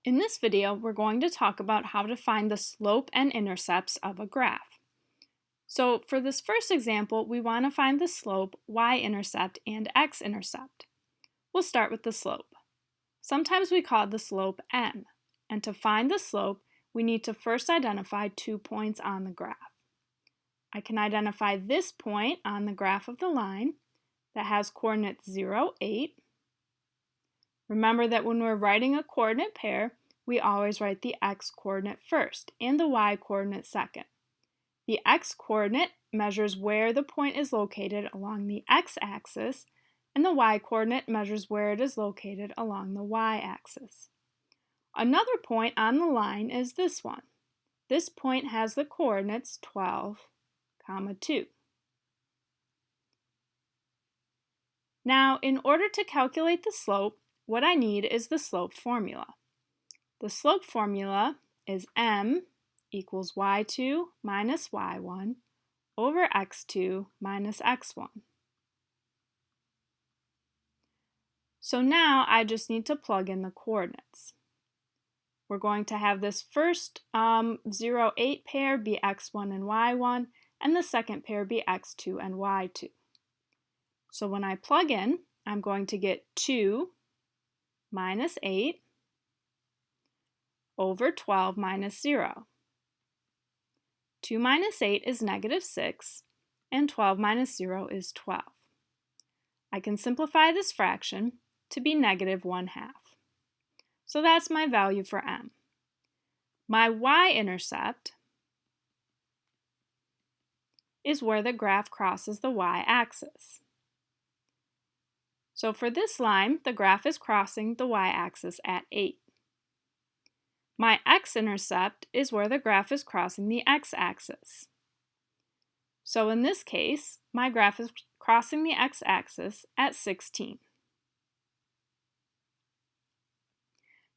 In this video, we're going to talk about how to find the slope and intercepts of a graph. So for this first example, we want to find the slope, y-intercept, and x-intercept. We'll start with the slope. Sometimes we call the slope m, and to find the slope, we need to first identify 2 points on the graph. I can identify this point on the graph of the line that has coordinates 0, 8. Remember that when we're writing a coordinate pair, we always write the x-coordinate first and the y-coordinate second. The x-coordinate measures where the point is located along the x-axis, and the y-coordinate measures where it is located along the y-axis. Another point on the line is this one. This point has the coordinates 12, 2. Now, in order to calculate the slope, what I need is the slope formula. The slope formula is m equals y2 minus y1 over x2 minus x1. So now I just need to plug in the coordinates. We're going to have this first 0, 8 pair be x1 and y1, and the second pair be x2 and y2. So when I plug in, I'm going to get 2 minus 8 over 12 minus 0. 2 minus 8 is negative 6, and 12 minus 0 is 12. I can simplify this fraction to be negative 1/2. So that's my value for m. My y-intercept is where the graph crosses the y-axis. So for this line, the graph is crossing the y-axis at 8. My x-intercept is where the graph is crossing the x-axis. So in this case, my graph is crossing the x-axis at 16.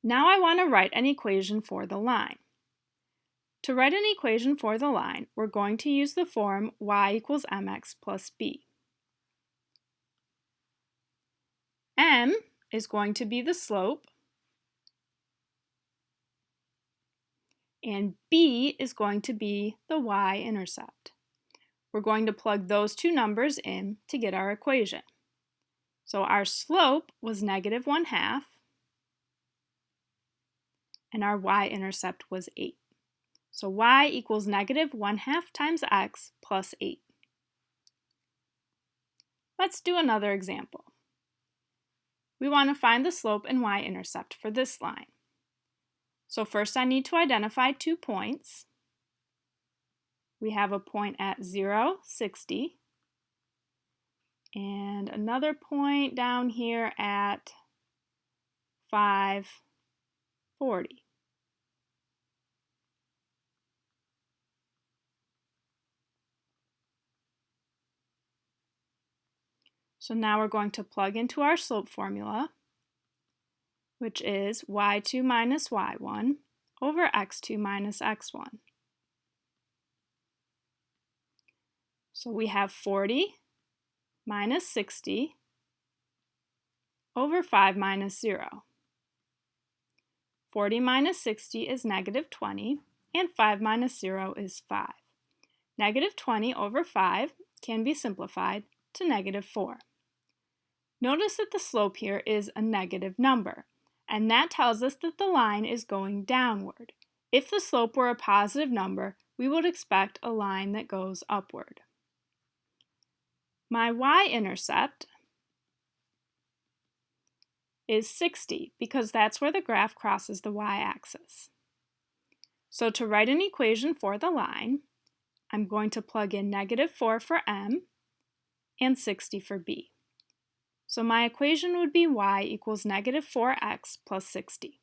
Now I want to write an equation for the line. To write an equation for the line, we're going to use the form y equals mx plus b. M is going to be the slope, and b is going to be the y-intercept. We're going to plug those two numbers in to get our equation. So our slope was negative 1/2, and our y-intercept was 8. So y equals negative 1/2 times x plus 8. Let's do another example. We want to find the slope and y-intercept for this line. So first I need to identify 2 points. We have a point at 0, 60, and another point down here at 5, 40. So now we're going to plug into our slope formula, which is y2 minus y1 over x2 minus x1. So we have 40 minus 60 over 5 minus 0. 40 minus 60 is negative 20, and 5 minus 0 is 5. Negative 20 over 5 can be simplified to negative 4. Notice that the slope here is a negative number, and that tells us that the line is going downward. If the slope were a positive number, we would expect a line that goes upward. My y-intercept is 60 because that's where the graph crosses the y-axis. So to write an equation for the line, I'm going to plug in negative 4 for m and 60 for b. So my equation would be y equals negative 4x plus 60.